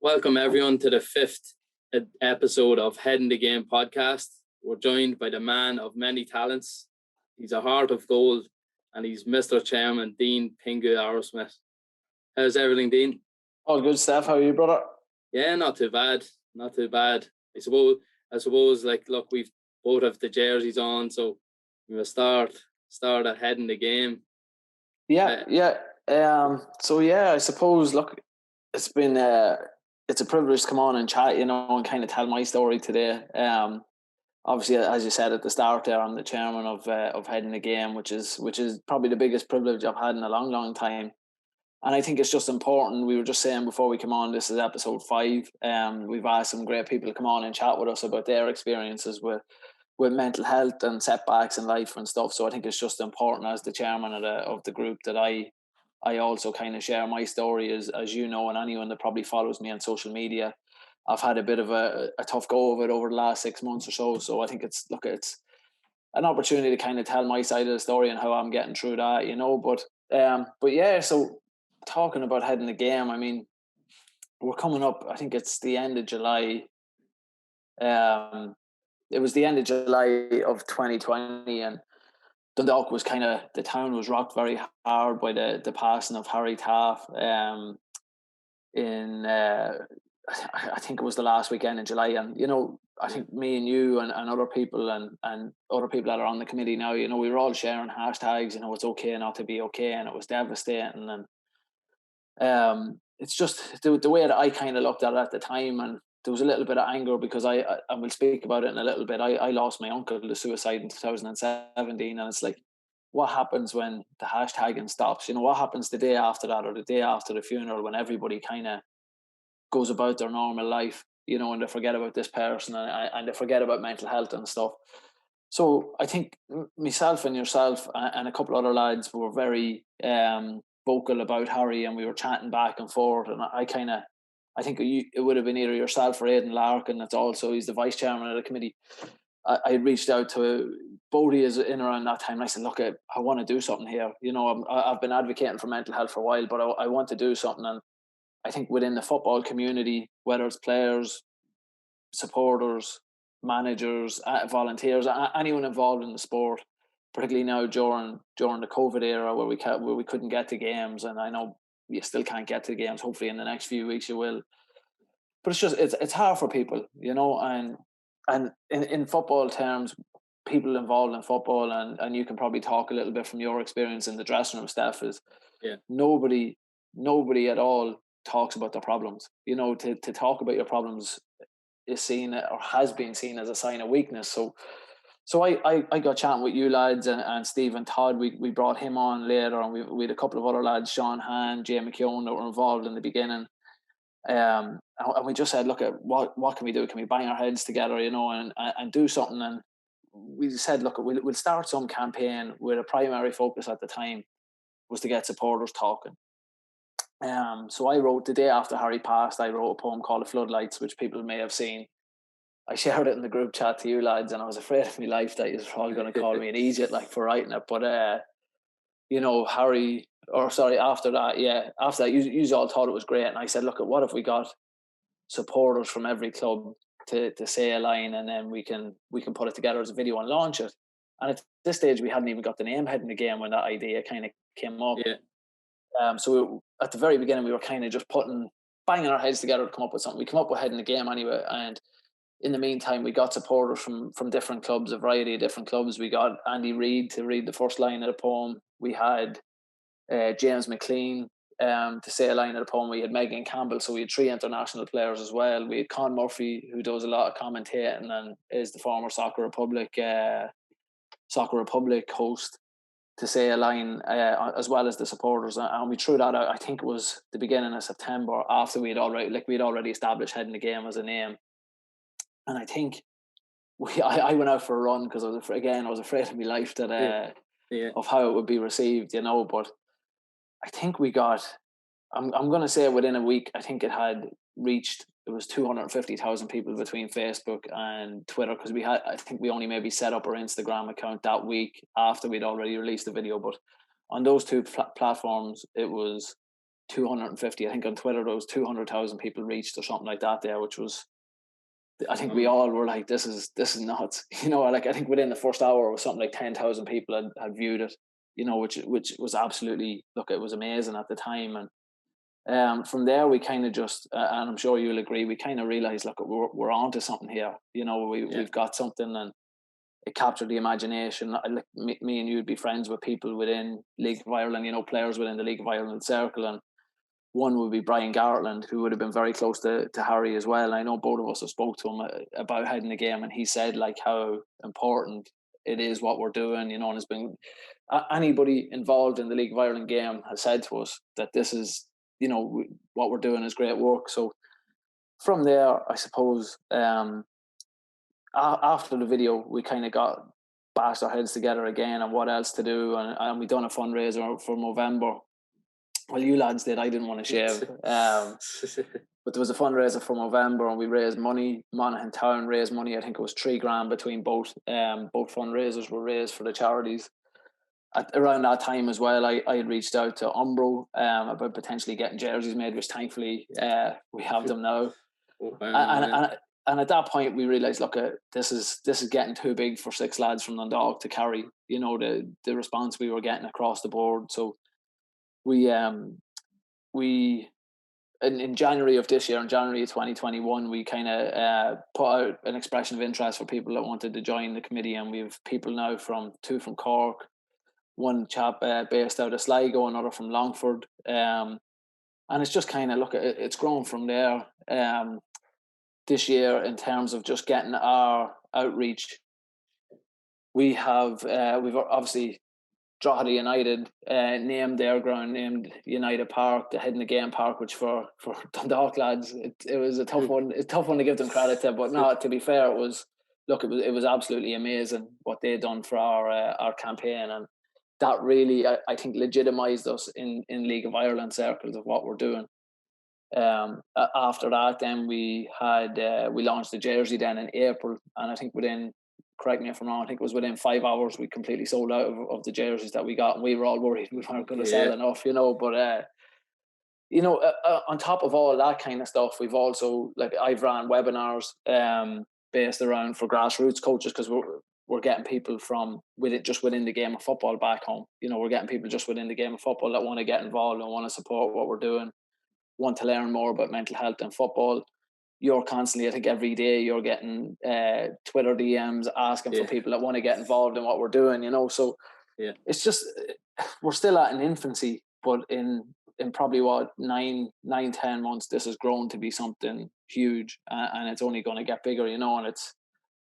Welcome everyone to the fifth episode of Head in the Game podcast. We're joined by the man of many talents. He's a heart of gold and he's Mr. Chairman Dean Pingu Arrowsmith. How's everything, Dean? All good, Steph. How are you, brother? Yeah, not too bad. Not too bad. I suppose like, look, we've both have the jerseys on, so we'll start at Head in the Game. I suppose, look, it's been it's a privilege to come on and chat, and kind of tell my story today. Obviously, as you said at the start there, I'm the chairman of Head in the Game, which is probably the biggest privilege I've had in a long, long time. And I think it's just important. We were just saying before we come on, this is episode 5. We've asked some great people to come on and chat with us about their experiences with mental health and setbacks in life and stuff. So I think it's just important as the chairman of the group that I also kind of share my story, as you know, and anyone that probably follows me on social media. I've had a bit of a tough go of it over the last 6 months or so. So I think it's an opportunity to kind of tell my side of the story and how I'm getting through that, But yeah, so talking about Head in the Game, I mean, we're coming up, I think it's the end of July. It was the end of July of 2020, and Dundalk was the town was rocked very hard by the passing of Harry Taff I think it was the last weekend in July. And, I think me and you and other people and other people that are on the committee now, we were all sharing hashtags, it's okay not to be okay. And it was devastating. And it's just the way that I kind of looked at it at the time. And there was a little bit of anger because I will speak about it in a little bit. I lost my uncle to suicide in 2017. And it's like, what happens when the hashtagging stops? What happens the day after that or the day after the funeral when everybody kind of goes about their normal life, and they forget about this person and they forget about mental health and stuff. So I think myself and yourself and a couple other lads were very vocal about Harry, and we were chatting back and forth. And I think it would have been either yourself or Aidan Larkin. He's the vice chairman of the committee. I reached out to Bodie in around that time, and I said, look, I want to do something here. I've been advocating for mental health for a while, but I want to do something. And I think within the football community, whether it's players, supporters, managers, volunteers, anyone involved in the sport, particularly now during the COVID era where we couldn't get to games, and I know you still can't get to games. Hopefully in the next few weeks you will. But it's hard for people, and in football terms, people involved in football, and you can probably talk a little bit from your experience in the dressing room, Steph, is nobody at all talks about their problems. To talk about your problems is seen or has been seen as a sign of weakness. So I got chatting with you lads and Stephen Todd. We brought him on later, and we had a couple of other lads, Sean Han, Jay McKeown, that were involved in the beginning. And we just said, look, at what can we do? Can we bang our heads together, and do something? And we said, look, we'll start some campaign where the primary focus at the time was to get supporters talking. So I wrote, the day after Harry passed, I wrote a poem called The Floodlights, which people may have seen. I shared it in the group chat to you lads, and I was afraid of my life that you're probably going to call me an idiot for writing it. But after that, you all thought it was great, and I said, look, what if we got supporters from every club to say a line, and then we can put it together as a video and launch it. And at this stage, we hadn't even got the name Head in the Game when that idea kind of came up. So at the very beginning, we were kind of just banging our heads together to come up with something. We come up with Head in the Game anyway, and in the meantime, we got supporters from different clubs, a variety of different clubs. We got Andy Reid to read the first line of the poem. We had James McLean to say a line of the poem. We had Megan Campbell, so we had 3 international players as well. We had Con Murphy, who does a lot of commentating and is the former Soccer Republic host, to say a line, as well as the supporters. And we threw that out, I think it was the beginning of September, after we'd already established Head in the Game as a name. And I think I went out for a run because I was afraid of my life of how it would be received, but I think we got, I'm going to say within a week, I think it was 250,000 people between Facebook and Twitter, because I think we only maybe set up our Instagram account that week after we'd already released the video. But on those two platforms, it was 250. I think on Twitter there was 200,000 people reached or something like that there, which was, I think we all were like, this is nuts. Like I think within the first hour it was something like 10,000 people had viewed it, which was absolutely, look, it was amazing at the time. And from there we kind of just, and I'm sure you'll agree, we kind of realized, look, we're onto something here. We've got something, and it captured the imagination. Like me and you would be friends with people within League of Ireland, players within the League of Ireland circle, and one would be Brian Gartland, who would have been very close to Harry as well. I know both of us have spoke to him about heading the game, and he said like how important it is what we're doing, and it's been, anybody involved in the League of Ireland game has said to us that this is, what we're doing is great work. So from there, I suppose, after the video, we kind of got bashed our heads together again on what else to do, and we done a fundraiser for November. Well, you lads did. I didn't want to shave. But there was a fundraiser for November, and we raised money. Monaghan Town raised money. I think it was $3,000 between both. Both fundraisers were raised for the charities. Around that time as well, I had reached out to Umbro about potentially getting jerseys made, which thankfully we have them now. And at that point, we realised, look, this is getting too big for 6 lads from Dundalk to carry. The response we were getting across the board. So we in January of this year, in January of 2021, we kind of put out an expression of interest for people that wanted to join the committee, and we have people now two from Cork, one chap based out of Sligo, another from Longford, and it's just kind of, look, it's grown from there. This year, in terms of just getting our outreach, we've obviously Drogheda United named their ground, named United Park, the Head in the Game Park, which for Dundalk lads, it was a tough one. It's a tough one to give them credit to, but no, to be fair, it was absolutely amazing what they'd done for our campaign, and that really, I think, legitimised us in League of Ireland circles of what we're doing. After that, then we launched the jersey then in April, and I think correct me if I'm wrong, I think it was within 5 hours we completely sold out of the jerseys that we got, and we were all worried we weren't going to sell enough, but on top of all that kind of stuff, we've also, like, I've ran webinars based around for grassroots coaches, because we're getting people from within the game of football back home. We're getting people just within the game of football that want to get involved and want to support what we're doing, want to learn more about mental health and football. You're constantly, I think every day, you're getting Twitter DMs asking for people that want to get involved in what we're doing, so it's just, we're still at an infancy, but in probably 9-10 months, this has grown to be something huge, and it's only going to get bigger, and it's,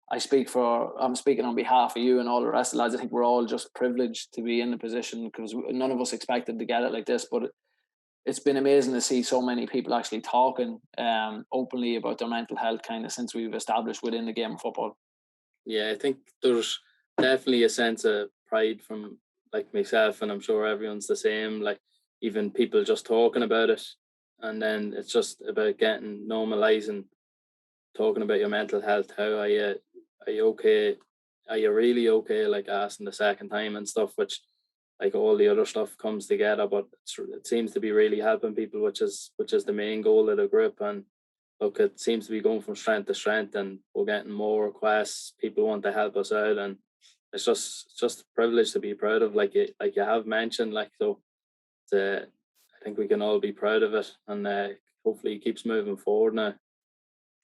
I'm speaking on behalf of you and all the rest of the lads. I think we're all just privileged to be in the position, because none of us expected to get it like this, but it's been amazing to see so many people actually talking openly about their mental health kind of since we've established within the game of football. Yeah, I think there's definitely a sense of pride from, like, myself, and I'm sure everyone's the same, like even people just talking about it, and then it's just about normalizing talking about your mental health. How are you okay? Are you really okay? Like asking the second time and stuff, which, like, all the other stuff comes together, but it seems to be really helping people, which is the main goal of the group. And look, it seems to be going from strength to strength, and we're getting more requests. People want to help us out, and it's just a privilege to be proud of, like you have mentioned. Like, so I think we can all be proud of it, and hopefully it keeps moving forward now.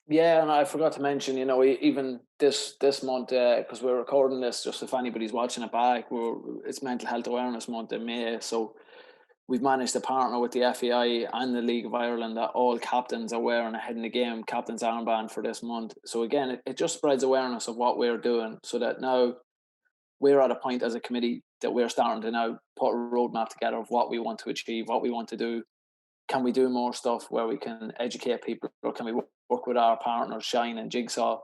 Yeah, and I forgot to mention, even this month, because we're recording this, just if anybody's watching it back, it's Mental Health Awareness Month in May. So we've managed to partner with the FAI and the League of Ireland that all captains are wearing a Head in the Game captain's armband for this month. So again, it just spreads awareness of what we're doing, so that now we're at a point as a committee that we're starting to now put a roadmap together of what we want to achieve, what we want to do. Can we do more stuff where we can educate people, or can we work with our partners, Shine and Jigsaw,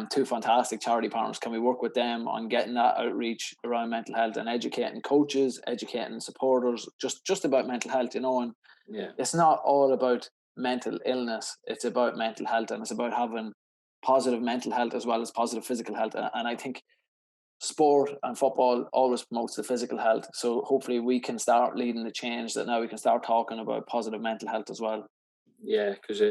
two fantastic charity partners? Can we work with them on getting that outreach around mental health and educating coaches, educating supporters, just about mental health, and it's not all about mental illness, it's about mental health, and it's about having positive mental health as well as positive physical health. And I think sport and football always promotes the physical health. So hopefully we can start leading the change that now we can start talking about positive mental health as well. Yeah, because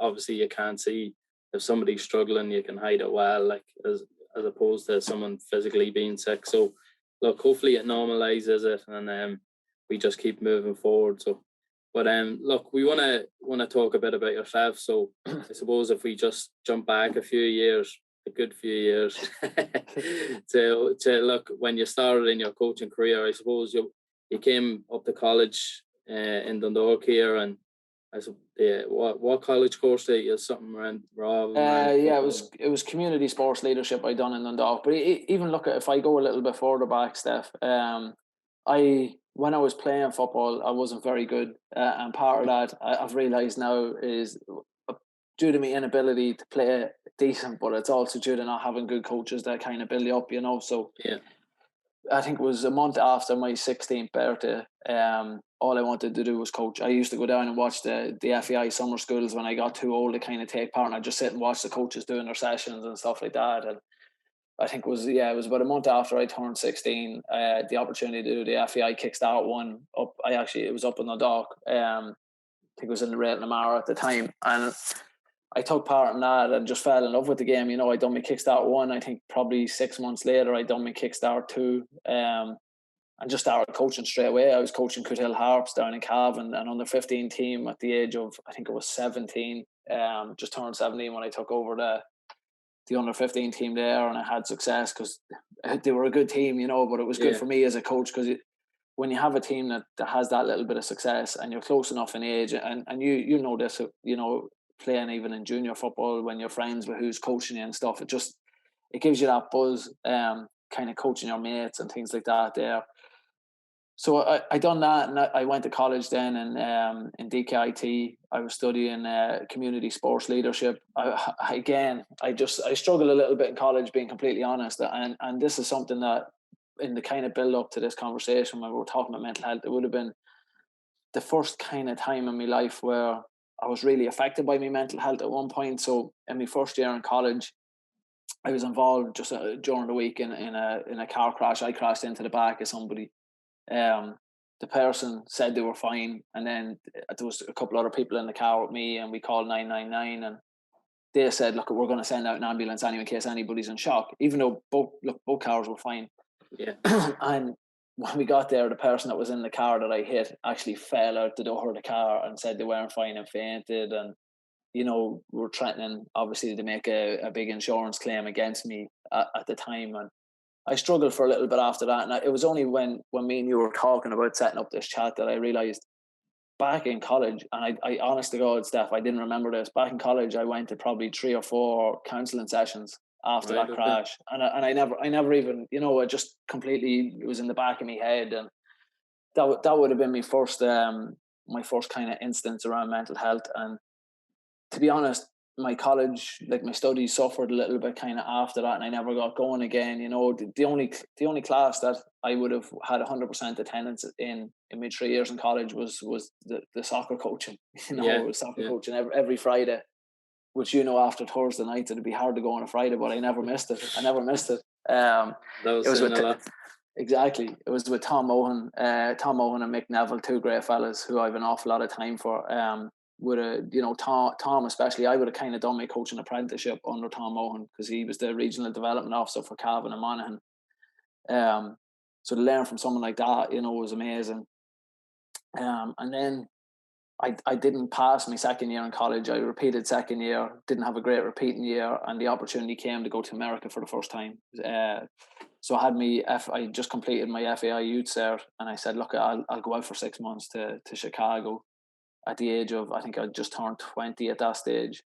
obviously you can't see if somebody's struggling, you can hide it well, like as opposed to someone physically being sick. So look, hopefully it normalizes it, and we just keep moving forward. So, but look, we wanna talk a bit about yourself. So I suppose if we just jump back a good few years, to look when you started in your coaching career. I suppose you came up to college in Dundalk here, and what college course did you? Something around it was community sports leadership I done in Dundalk. But even look at, if I go a little bit further back, Steph, when I was playing football, I wasn't very good, and part of that I've realised now is due to my inability to play decent, but it's also due to not having good coaches that kind of build you up, you know. So yeah. I think it was a month after my 16th birthday. All I wanted to do was coach. I used to go down and watch the FEI summer schools when I got too old to kind of take part, and I'd just sit and watch the coaches doing their sessions and stuff like that. And I think it was about a month after I turned 16, the opportunity to do the FEI Kickstart one up. It was up in the dock. I think it was in the Rail Namara at the time, and I took part in that and just fell in love with the game. You know, I done my Kickstart 1. I think probably 6 months later, I done my Kickstart 2, and just started coaching straight away. I was coaching Coothill Harps down in Cavan, and under 15 team at the age of, I think it was 17. Just turned 17 when I took over the under 15 team there, and I had success because they were a good team, you know. But it was good for me as a coach, because when you have a team that has that little bit of success and you're close enough in age, and you know this, you know, playing even in junior football when you're friends with who's coaching you and stuff, it gives you that buzz, kind of coaching your mates and things like that there. So I done that, and I went to college then in DKIT. I was studying community sports leadership. I struggled a little bit in college, being completely honest, and this is something that in the kind of build up to this conversation when we were talking about mental health, it would have been the first kind of time in my life where I was really affected by my mental health at one point. So in my first year in college, I was involved just during the week in a car crash. I crashed into the back of somebody. The person said they were fine, and then there was a couple other people in the car with me, and we called 999, and they said, look, we're going to send out an ambulance anyway in case anybody's in shock, even though both cars were fine. Yeah. And when we got there, the person that was in the car that I hit actually fell out the door of the car and said they weren't fine and fainted, and you know, were threatening obviously to make a big insurance claim against me at the time. And I struggled for a little bit after that, and it was only when me and you were talking about setting up this chat that I realised back in college, and I honest to God, Steph, I didn't remember this. Back in college, I went to probably 3 or 4 counselling sessions after that crash, and I never even, you know, it just completely, it was in the back of my head, and that would have been my first kind of instance around mental health. And to be honest, my college, like my studies, suffered a little bit kind of after that, and I never got going again. You know, the only class that I would have had 100% attendance in my 3 years in college was the soccer coaching. You know, it was soccer coaching every Friday, which, you know, after Thursday nights it'd be hard to go on a Friday, but I never missed it. That was saying a lot. Exactly. It was with Tom Mohan and Mick Neville, 2 great fellas who I have an awful lot of time for. Tom especially, I would have kind of done my coaching apprenticeship under Tom Mohan because he was the regional development officer for Cavan and Monaghan. So to learn from someone like that, you know, was amazing. And then I didn't pass my second year in college. I repeated second year, didn't have a great repeating year, and the opportunity came to go to America for the first time. So I just completed my FAI youth cert, and I said, look, I'll go out for 6 months to Chicago at the age of, I think I just turned 20 at that stage.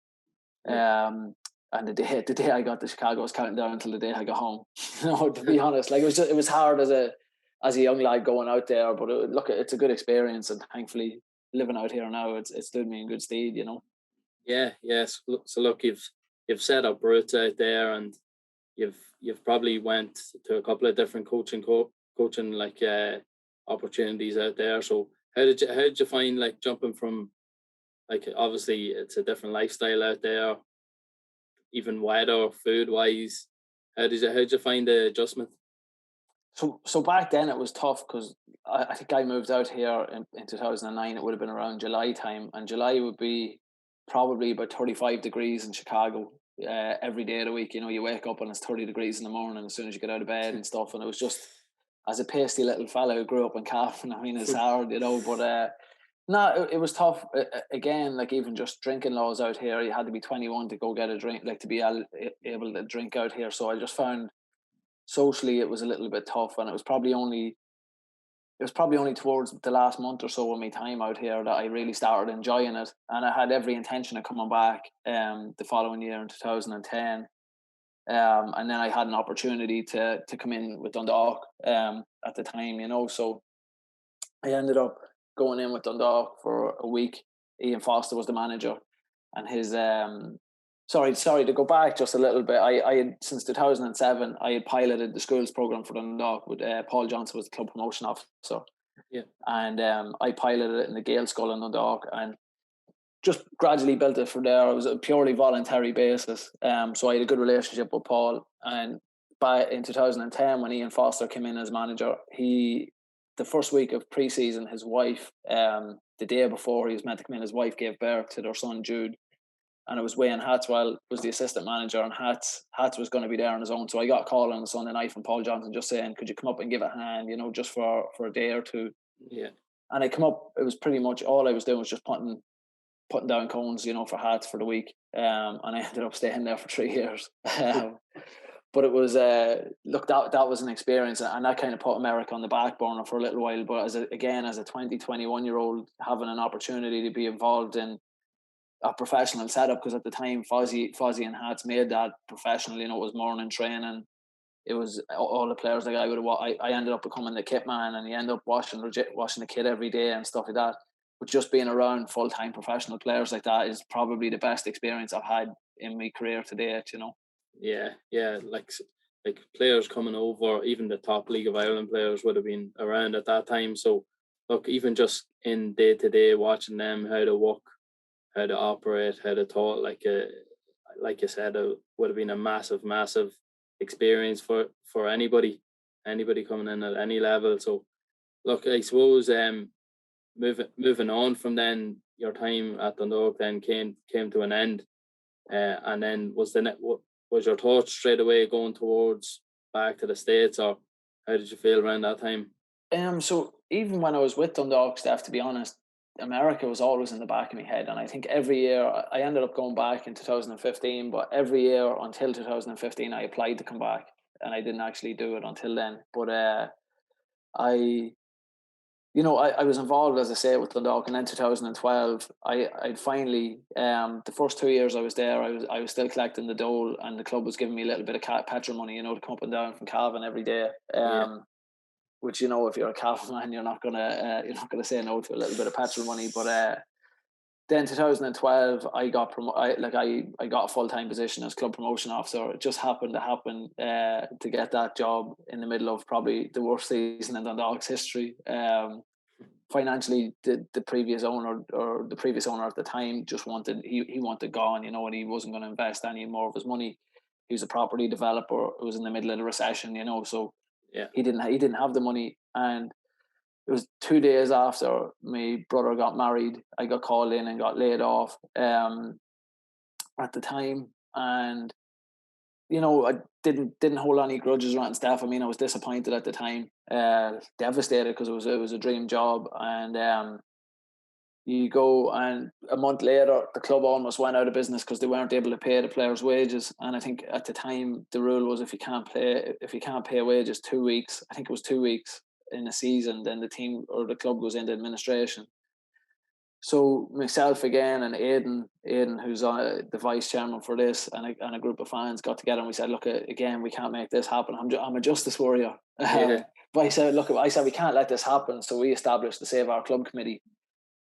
And the day I got to Chicago, I was counting down until the day I got home. You know, to be honest, like it was hard as a young lad going out there, but it's a good experience, and thankfully living out here now, it's stood me in good stead, you know. Yes. So look, you've set up roots out there, and you've probably went to a couple of different coaching like opportunities out there. So how did you find, like, jumping from, like, obviously it's a different lifestyle out there, even weather, food wise? How did you find the adjustment? So back then it was tough because I think I moved out here in 2009. It would have been around July time, and July would be probably about 35 degrees in Chicago every day of the week. You know, you wake up and it's 30 degrees in the morning as soon as you get out of bed and stuff. And it was just, as a pasty little fellow who grew up in Cavan, I mean, it's hard, you know, but no, it was tough. Again, like even just drinking laws out here, you had to be 21 to go get a drink, like to be able to drink out here. So I just found socially it was a little bit tough, and it was probably only towards the last month or so of my time out here that I really started enjoying it, and I had every intention of coming back the following year in 2010. And then I had an opportunity to come in with Dundalk at the time, you know. So I ended up going in with Dundalk for a week. Ian Foster was the manager, and his sorry to go back just a little bit. I had, since 2007, I had piloted the schools program for Dundalk with Paul Johnson was the club promotion officer. Yeah. And I piloted it in the Gael School in Dundalk, and just gradually built it from there. It was a purely voluntary basis. So I had a good relationship with Paul. And by in 2010, when Ian Foster came in as manager, the first week of pre-season, his wife, the day before he was meant to come in, his wife gave birth to their son Jude, and it was Wayne Hatswell was the assistant manager, and Hats was going to be there on his own. So I got a call on the Sunday night from Paul Johnson just saying, could you come up and give a hand, you know, just for a day or two. Yeah. And I come up, it was pretty much all I was doing was just putting down cones, you know, for Hats for the week. And I ended up staying there for 3 years. But it was, look, that was an experience, and that kind of put America on the back burner for a little while. But as a 21-year-old, having an opportunity to be involved in a professional setup, because at the time Fozzie and Hats made that professional, you know, it was morning training. It was all the players like I ended up becoming the kit man, and you end up washing the kit every day and stuff like that. But just being around full-time professional players like that is probably the best experience I've had in my career to date, you know. Yeah, like players coming over, even the top League of Ireland players would have been around at that time. So look, even just in day to day, watching them, how to work, how to operate, how to talk, like you said, it would have been a massive experience for anybody coming in at any level. So look, I suppose moving on from then, your time at Dundalk then came to an end, and then was your thoughts straight away going towards back to the States, or how did you feel around that time? So even when I was with Dundalk, Steph, to be honest, America was always in the back of my head, and I think every year I ended up going back in 2015, but every year until 2015 I applied to come back, and I didn't actually do it until then. But I was involved, as I say, with Dundalk, and then 2012 I'd finally the first 2 years I was there, I was still collecting the dole, and the club was giving me a little bit of petrol money, you know, to come up and down from Cavan every day. Which, you know, if you're a Cavan man, you're not gonna say no to a little bit of petrol money. But then 2012, I got I got a full-time position as club promotion officer. It just happened to get that job in the middle of probably the worst season in Dundalk's history. Financially, the previous owner at the time just wanted he wanted gone, you know, and he wasn't going to invest any more of his money. He was a property developer. It was in the middle of the recession, you know, so yeah, he didn't have the money. And it was 2 days after my brother got married, I got called in and got laid off at the time. And you know, I didn't hold any grudges around staff. I mean, I was disappointed at the time, devastated, because it was a dream job. And you go, and a month later the club almost went out of business because they weren't able to pay the players' wages. And I think at the time the rule was if you can't pay wages 2 weeks, I think it was 2 weeks in a season, then the team or the club goes into administration. So myself again and Aidan, who's the vice chairman for this, and a group of fans got together, and we said, look, again, we can't make this happen. I'm a justice warrior. Yeah. But I said we can't let this happen. So we established the Save Our Club committee,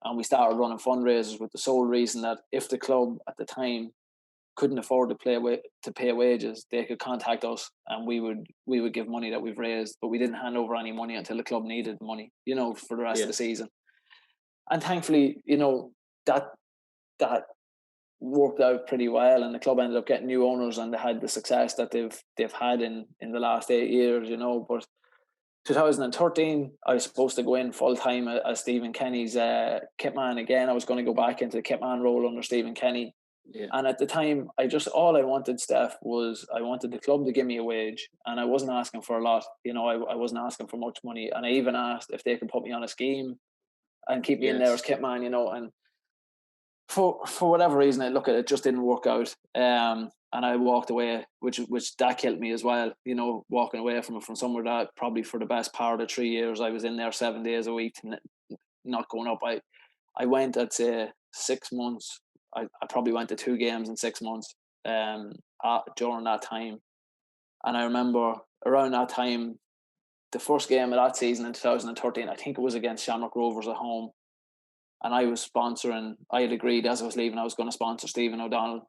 and we started running fundraisers with the sole reason that if the club at the time couldn't afford to pay wages, they could contact us, and we would give money that we've raised, but we didn't hand over any money until the club needed the money, you know, for the rest of the season. And thankfully, you know, that worked out pretty well, and the club ended up getting new owners, and they had the success that they've had in the last 8 years, you know. But 2013, I was supposed to go in full time as Stephen Kenny's kitman again. I was going to go back into the kitman role under Stephen Kenny. Yeah. And at the time, all I wanted, Steph, was I wanted the club to give me a wage, and I wasn't asking for a lot. I wasn't asking for much money, and I even asked if they could put me on a scheme and keep me in there as kitman. And for whatever reason, it just didn't work out. And I walked away, which that killed me as well. Walking away from somewhere that probably for the best part of 3 years I was in there 7 days a week, not going up. I went, I'd say, 6 months. I probably went to 2 games in 6 months during that time. And I remember around that time, the first game of that season in 2013, I think it was against Shamrock Rovers at home. And I was sponsoring, I had agreed as I was leaving, I was going to sponsor Stephen O'Donnell.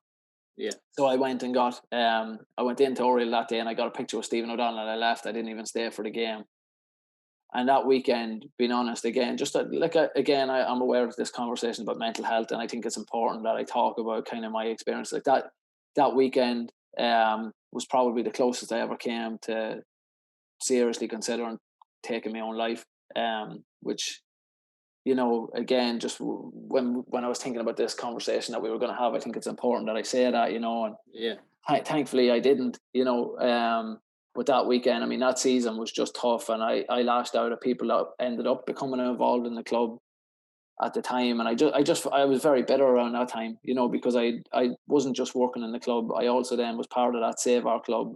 Yeah. So I went and I went into Oriel that day and I got a picture with Stephen O'Donnell and I left. I didn't even stay for the game. And that weekend, being honest, again, I'm aware of this conversation about mental health, and I think it's important that I talk about kind of my experience. Like that weekend was probably the closest I ever came to seriously considering taking my own life, which, again, just when I was thinking about this conversation that we were going to have, I think it's important that I say that, and yeah, thankfully I didn't, but that weekend, I mean, that season was just tough, and I lashed out at people that ended up becoming involved in the club at the time, and I was very bitter around that time, because I wasn't just working in the club, I also then was part of that Save Our Club,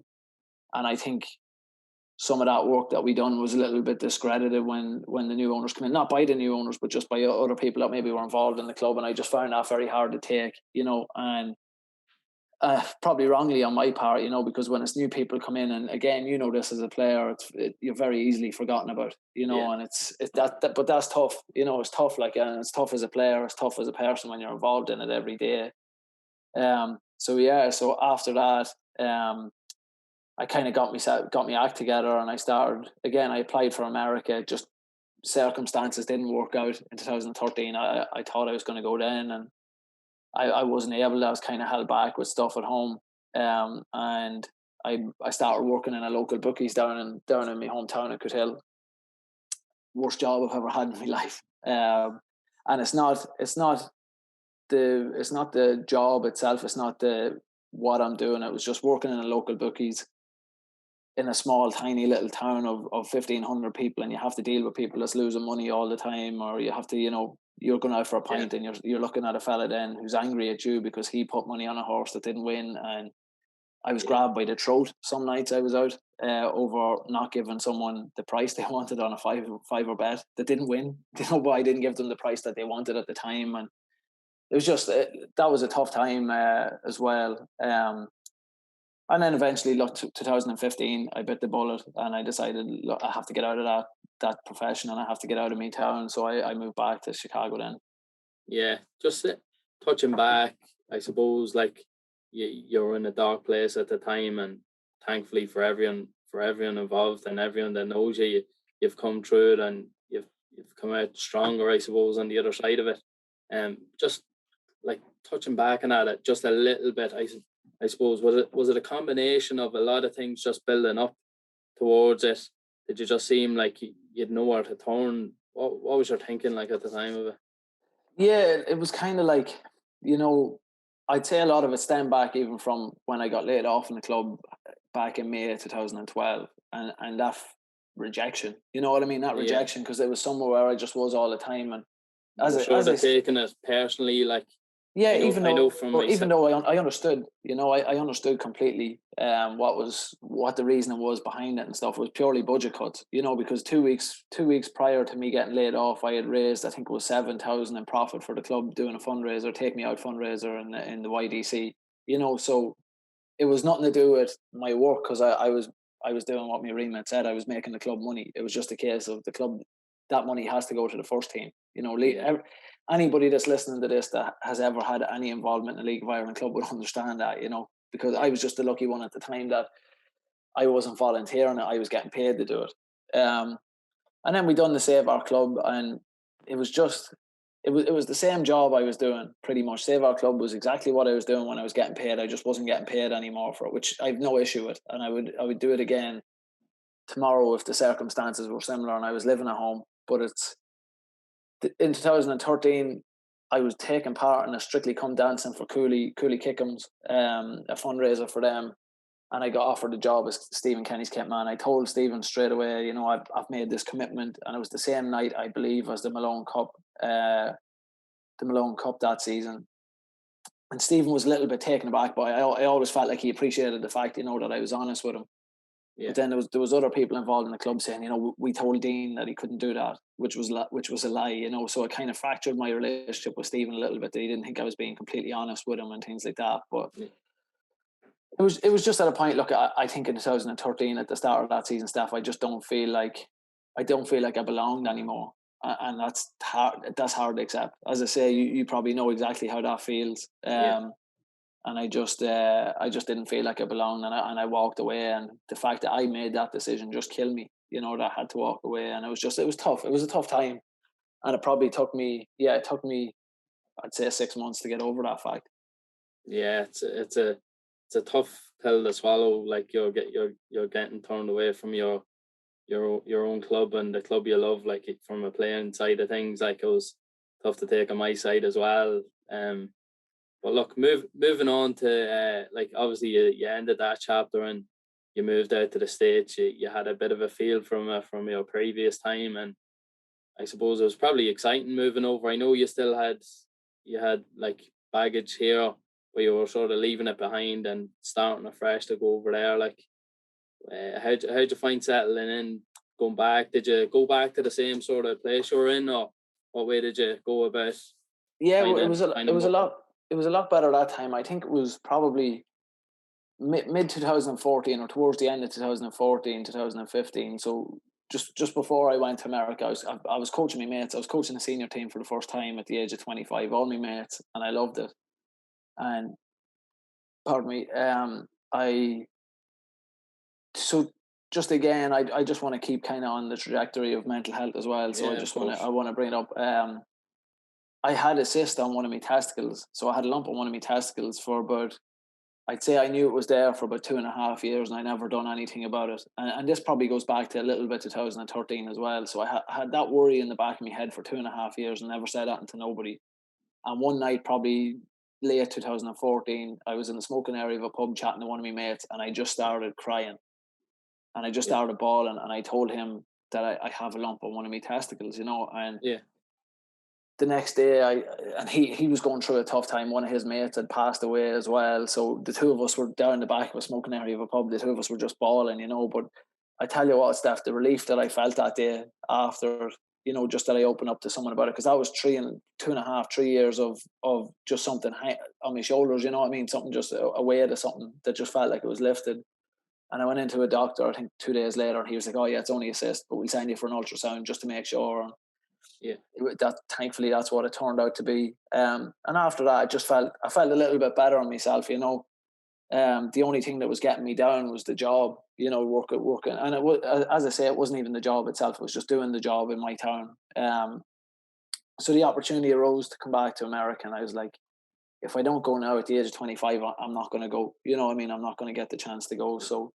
and I think some of that work that we done was a little bit discredited when the new owners come in, not by the new owners, but just by other people that maybe were involved in the club. And I just found that very hard to take, and probably wrongly on my part, because when it's new people come in, and again, this as a player, you're very easily forgotten about, and it's that, but that's tough, it's tough, and it's tough as a player, it's tough as a person when you're involved in it every day. So after that, I kind of got my act together, and I started again. I applied for America. Just circumstances didn't work out in 2013. I thought I was going to go then, and I wasn't able. I was kind of held back with stuff at home, and I started working in a local bookies down in my hometown of Coothill. Worst job I've ever had in my life, and it's not the job itself. It's not what I'm doing. It was just working in a local bookies in a small, tiny little town of 1,500 people, and you have to deal with people that's losing money all the time, or you have to, you're going out for a pint and you're looking at a fella then who's angry at you because he put money on a horse that didn't win, and I was grabbed by the throat some nights I was out over not giving someone the price they wanted on a fiver bet that didn't win. But I didn't give them the price that they wanted at the time, and it was just that was a tough time as well. And then eventually, 2015, I bit the bullet and I decided, look, I have to get out of that profession and I have to get out of my town. So I moved back to Chicago then. Yeah, just touching back, I suppose, like you're in a dark place at the time, and thankfully for everyone involved and everyone that knows you, you've come through it and you've come out stronger, I suppose, on the other side of it. Just like touching back on that just a little bit, I suppose, was it a combination of a lot of things just building up towards it? Did you just seem like you'd nowhere to turn? What was your thinking like at the time of it? Yeah, it was kind of like, I'd say a lot of it stemmed back even from when I got laid off in the club back in May 2012, and that rejection, you know what I mean? That rejection, because it was somewhere where I just was all the time, and taking it personally, like. Yeah, even though I understood, I understood completely what the reason was behind it and stuff. It was purely budget cuts, because 2 weeks prior to me getting laid off, I had raised, I think it was 7,000 in profit for the club doing a fundraiser, Take Me Out fundraiser in the YDC, so it was nothing to do with my work, because I was doing what my remit said. I was making the club money. It was just a case of the club, that money has to go to the first team, Anybody that's listening to this that has ever had any involvement in a League of Ireland club would understand that, because I was just the lucky one at the time that I wasn't volunteering it, I was getting paid to do it. And then we done the Save Our Club, and it was the same job I was doing pretty much. Save Our Club was exactly what I was doing when I was getting paid. I just wasn't getting paid anymore for it, which I have no issue with, and I would do it again tomorrow if the circumstances were similar and I was living at home. But in 2013, I was taking part in a Strictly Come Dancing for Cooley Kickums, a fundraiser for them. And I got offered a job as Stephen Kenny's kit man. I told Stephen straight away, you know, I've made this commitment. And it was the same night, I believe, as the Malone Cup that season. And Stephen was a little bit taken aback by it. I always felt like he appreciated the fact, you know, that I was honest with him. Yeah. But then there was other people involved in the club saying, you know, we told Dean that he couldn't do that, which was a lie, you know. So it kind of fractured my relationship with Stephen a little bit, that he didn't think I was being completely honest with him and things like that. But it was just at a point. Look, I think in 2013 at the start of that season, Steph, I just don't feel like I belonged anymore, and that's hard. That's hard to accept. As I say, you probably know exactly how that feels. And I just didn't feel like I belonged, and I walked away. And the fact that I made that decision just killed me. You know, that I had to walk away, and it was tough. It was a tough time, and it probably took me, I'd say 6 months to get over that fact. Yeah, it's a tough pill to swallow. Like you're getting turned away from your own club and the club you love. Like from a playing side of things, like it was tough to take on my side as well. But look, moving on to like obviously you ended that chapter and you moved out to the States. You had a bit of a feel from your previous time, and I suppose it was probably exciting moving over. I know you still had like baggage here, but you were sort of leaving it behind and starting afresh to go over there. Like, how'd you find settling in, going back? Did you go back to the same sort of place you were in, or what way did you go about? Yeah, it was a lot better that time. I think it was probably mid 2014 or towards the end of 2014, 2015. So just before I went to America, I was coaching my mates. I was coaching the senior team for the first time at the age of 25, all my mates, and I loved it. And pardon me, just again, I just want to keep kind of on the trajectory of mental health as well. So I want to bring it up. I had a cyst on one of my testicles, so I had a lump on one of my testicles for about, I'd say I knew it was there for about 2.5 years, and I never done anything about it. And this probably goes back to a little bit 2013 as well. So I had that worry in the back of my head for 2.5 years and never said that to nobody. And one night, probably late 2014, I was in the smoking area of a pub chatting to one of my mates, and I just started crying. And I just started bawling, and I told him that I have a lump on one of my testicles, you know. And the next day, he was going through a tough time. One of his mates had passed away as well. So the two of us were down the back of a smoking area of a pub. The two of us were just bawling, you know. But I tell you what, Steph, the relief that I felt that day after, you know, just that I opened up to someone about it, because that was 3 years of just something on my shoulders, you know what I mean? Something just a weight of something that just felt like it was lifted. And I went into a doctor, I think 2 days later, and he was like, "Oh yeah, it's only a cyst, but we'll send you for an ultrasound just to make sure." And thankfully that's what it turned out to be. And after that, I felt a little bit better on myself, you know. The only thing that was getting me down was the job, you know, working. And it was, as I say, it wasn't even the job itself; it was just doing the job in my town. So the opportunity arose to come back to America, and I was like, if I don't go now at the age of 25, I'm not going to go. You know what I mean? I'm not going to get the chance to go. So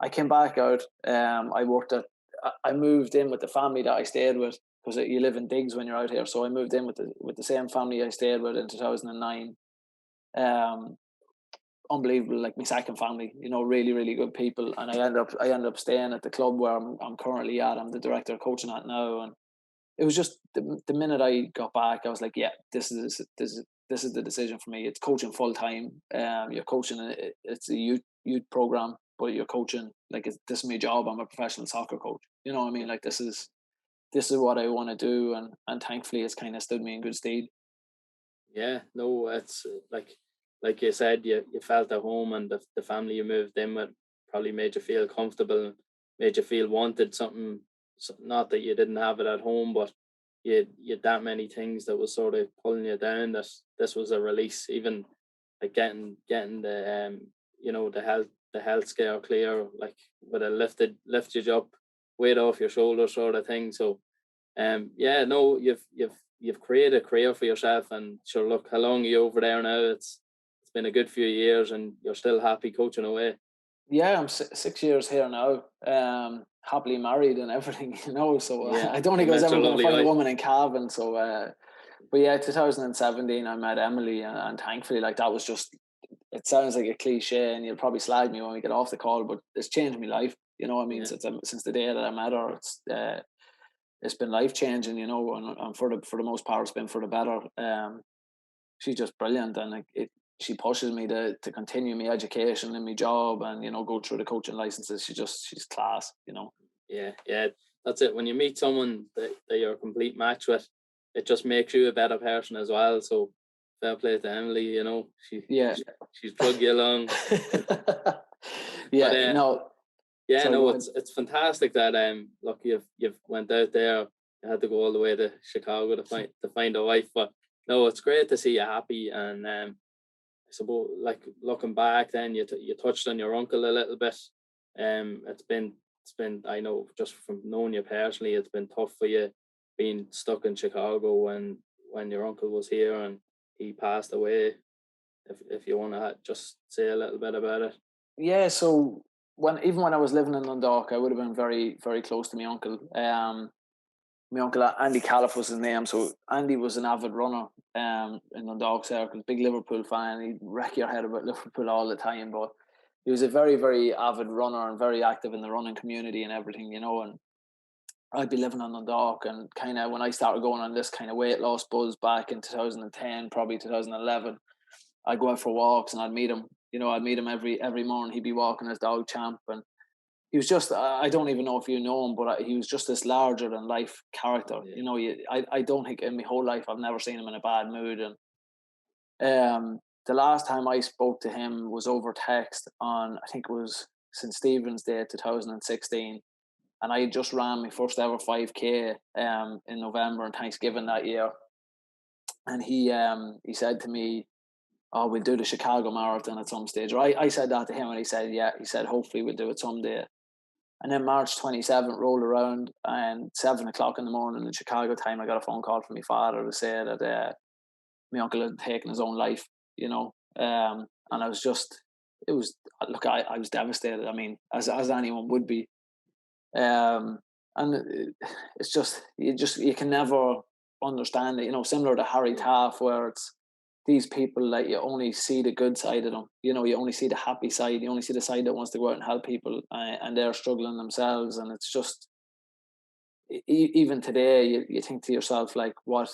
I came back out. I moved in with the family that I stayed with, because you live in digs when you're out here. So I moved in with the same family I stayed with in 2009. Unbelievable, like my second family, you know, really, really good people. And I ended up staying at the club where I'm currently at. I'm the director of coaching at now. And it was just the minute I got back, I was like, yeah, this is the decision for me. It's coaching full time. You're coaching, it's a youth program, but you're coaching, like, this is my job. I'm a professional soccer coach. You know what I mean? Like, this is what I want to do, and thankfully it's kind of stood me in good stead. Yeah, no, it's like you said, you felt at home, and the family you moved in with probably made you feel comfortable, made you feel wanted. Something, not that you didn't have it at home, but you had that many things that was sort of pulling you down, that this was a release. Even like getting the you know, the health scale clear, like with a lift you up, weight off your shoulders sort of thing. So yeah, no, you've created a career for yourself, and sure, look, how long are you over there now? It's been a good few years, and you're still happy coaching away. Yeah, I'm 6 years here now. Happily married and everything, you know. So Yeah, I don't you think I was met ever your going to lovely find a wife. woman in Cavan. So, but yeah, 2017, I met Emily, and thankfully, like that was just. It sounds like a cliche, and you'll probably slag me when we get off the call, but it's changed my life. You know, what I mean, Yeah, since the day that I met her, it's been life changing. You know, and for the most part, it's been for the better. She's just brilliant, and she pushes me to continue my education and my job, and you know, go through the coaching licenses. She's class, you know. yeah. That's it. When you meet someone that you're a complete match with, it just makes you a better person as well. So fair play to Emily. You know, Yeah. she's drug you along. But Yeah, no, yeah, sorry, no, go ahead. it's fantastic that look, you've went out there. You had to go all the way to Chicago to find a wife, but no, it's great to see you happy. And I suppose, like, looking back, then you touched on your uncle a little bit. It's been I know, just from knowing you personally, it's been tough for you being stuck in Chicago when your uncle was here and he passed away. If you want to just say a little bit about it. Yeah, so when I was living in Dundalk, I would have been very, very close to my uncle. My uncle Andy Califf was his name. So Andy was an avid runner in Dundalk circles, big Liverpool fan. He'd wreck your head about Liverpool all the time, but he was a very, very avid runner and very active in the running community and everything, you know. And I'd be living on Dundalk, and kind of when I started going on this kind of weight loss buzz back in 2010, probably 2011, I'd go out for walks and I'd meet him. You know, I'd meet him every morning. He'd be walking his dog Champ, and he was just, I don't even know if you know him, but he was just this larger than life character. Yeah, You know, I don't think in my whole life I've never seen him in a bad mood. And the last time I spoke to him was over text on, I think it was St. Stephen's Day 2016. And I had just ran my first ever 5K in November and Thanksgiving that year. And he said to me, "Oh, we'll do the Chicago Marathon at some stage." Or I said that to him, and he said, "Yeah." He said, "Hopefully we'll do it someday." And then March 27th rolled around, and 7 o'clock in the morning in Chicago time, I got a phone call from my father to say that my uncle had taken his own life, you know. And I was just, it was, look, I was devastated. I mean, as anyone would be. And it's you can never understand it, you know, similar to Harry yeah, Taff, where it's these people that you only see the good side of them, you know, you only see the happy side, you only see the side that wants to go out and help people, and they're struggling themselves. And it's just, even today, you think to yourself, like, what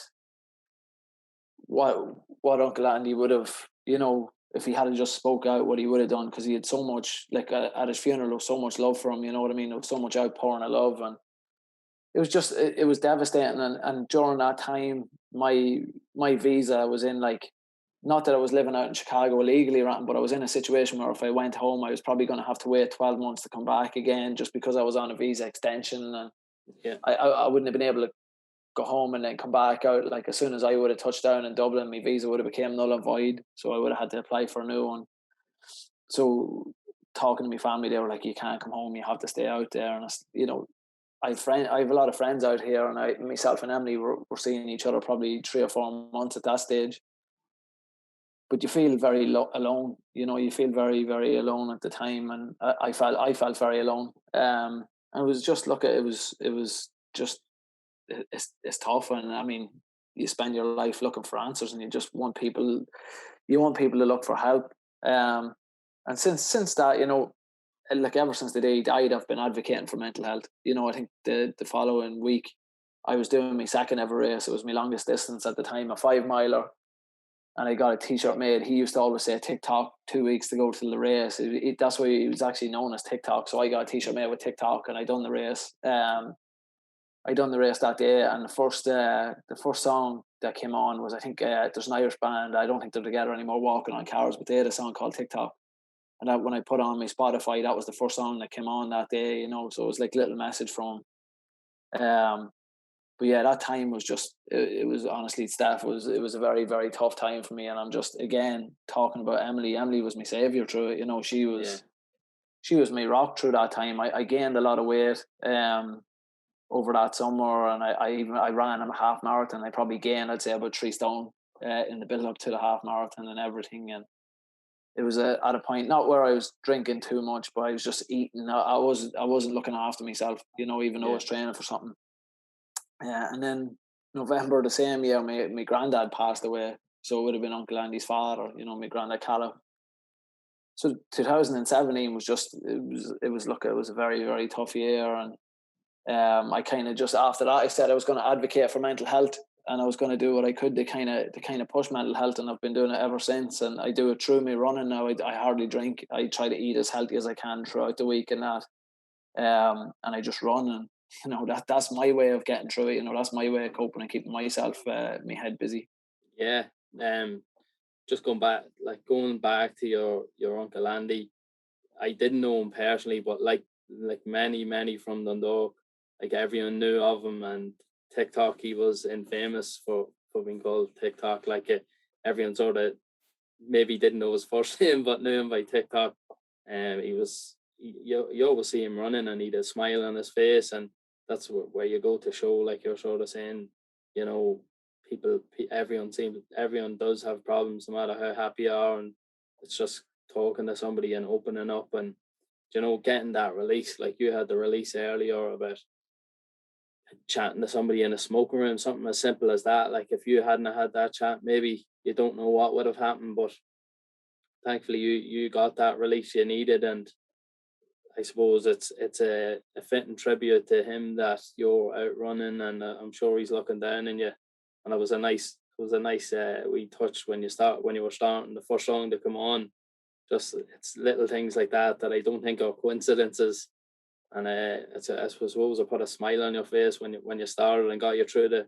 Uncle Andy would have, you know, if he had just spoke out, what he would have done, because he had so much, like, at his funeral, there was so much love for him, you know what I mean, there was so much outpouring of love. And it was just, it was devastating. And during that time, my visa was in, like, not that I was living out in Chicago illegally around, but I was in a situation where if I went home, I was probably going to have to wait 12 months to come back again, just because I was on a visa extension. And yeah, I wouldn't have been able to go home and then come back out. Like, as soon as I would have touched down in Dublin, my visa would have became null and void, so I would have had to apply for a new one. So talking to my family, they were like, "You can't come home, you have to stay out there." And you know, I have a lot of friends out here, and myself and Emily were seeing each other probably 3 or 4 months at that stage. But you feel very alone. You know, you feel very, very alone at the time, and I felt very alone. And it was just, look, it was just, it's tough. And I mean, you spend your life looking for answers, and you want people to look for help. And since that, you know, like, ever since the day he died, I've been advocating for mental health. You know, I think the following week, I was doing my second ever race. It was my longest distance at the time, a 5 miler, and I got a T-shirt made. He used to always say TikTok 2 weeks to go to the race. That's why he was actually known as TikTok. So I got a T-shirt made with TikTok, and I done the race. I done the race that day, and the first song that came on was, I think, there's an Irish band. I don't think they're together anymore, Walking on Cars, but they had a song called TikTok. And that, when I put on my Spotify, that was the first song that came on that day, you know. So it was like a little message from him. But yeah, that time was just, it was, honestly, Steph, it was a very, very tough time for me. And I'm just, again, talking about Emily. Emily was my savior through it. You know, yeah, she was my rock through that time. I gained a lot of weight over that summer, and I ran a half marathon. I probably gained, I'd say, about 3 stone in the build up to the half marathon and everything. And it was at a point not where I was drinking too much, but I was just eating. I wasn't looking after myself, you know, even though I was training for something. And then November the same year, my granddad passed away. So it would have been Uncle Andy's father, you know, my granddad Callum. So 2017 was just it was a very, very tough year, and I kind of just after that I said I was going to advocate for mental health, and I was going to do what I could to kind of push mental health, and I've been doing it ever since. And I do it through me running now. I hardly drink. I try to eat as healthy as I can throughout the week and that, and I just run, and you know that's my way of getting through it. You know, that's my way of coping and keeping myself my head busy. Yeah. Just going back to your Uncle Andy, I didn't know him personally, but like many from Dundalk, like everyone knew of him, and TikTok, he was infamous for being called TikTok. Like everyone sort of maybe didn't know his first name, but knew him by TikTok. You always see him running, and he'd a smile on his face, and that's where you go to show, like you're sort of saying, you know, everyone does have problems, no matter how happy you are, and it's just talking to somebody and opening up, and you know, getting that release. Like you had the release earlier about chatting to somebody in a smoking room, something as simple as that. Like if you hadn't had that chat, maybe you don't know what would have happened, but thankfully you got that release you needed. And I suppose it's a fitting tribute to him that you're out running, and I'm sure he's looking down on you. And it was a nice we touched when you were starting the first song to come on. Just it's little things like that I don't think are coincidences, and I suppose it put a smile on your face when you started and got you through the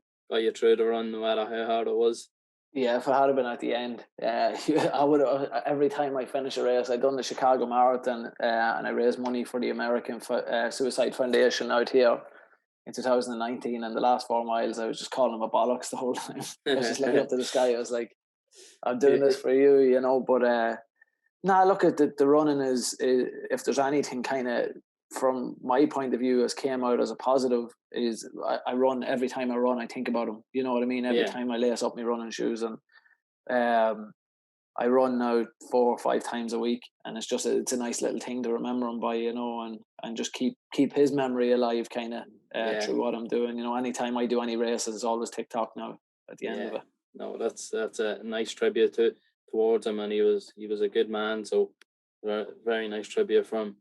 run, no matter how hard it was. Yeah, if it had been at the end, I would have. Every time I finish a race, I'd done the Chicago Marathon, and I raised money for the American Suicide Foundation out here in 2019. And the last 4 miles, I was just calling him a bollocks the whole time. I was just looking up to the sky. I was like, "I'm doing this for you," you know. But look at the running is if there's anything kind of from my point of view has came out as a positive is I run every time I run I think about him, you know what I mean, every time I lace up my running shoes. And I run now 4 or 5 times a week, and it's a nice little thing to remember him by, you know, and just keep his memory alive kind of through what I'm doing, you know. Anytime I do any races, it's always TikTok now at the end of it. No, that's a nice tribute towards him, and he was a good man, so very nice tribute from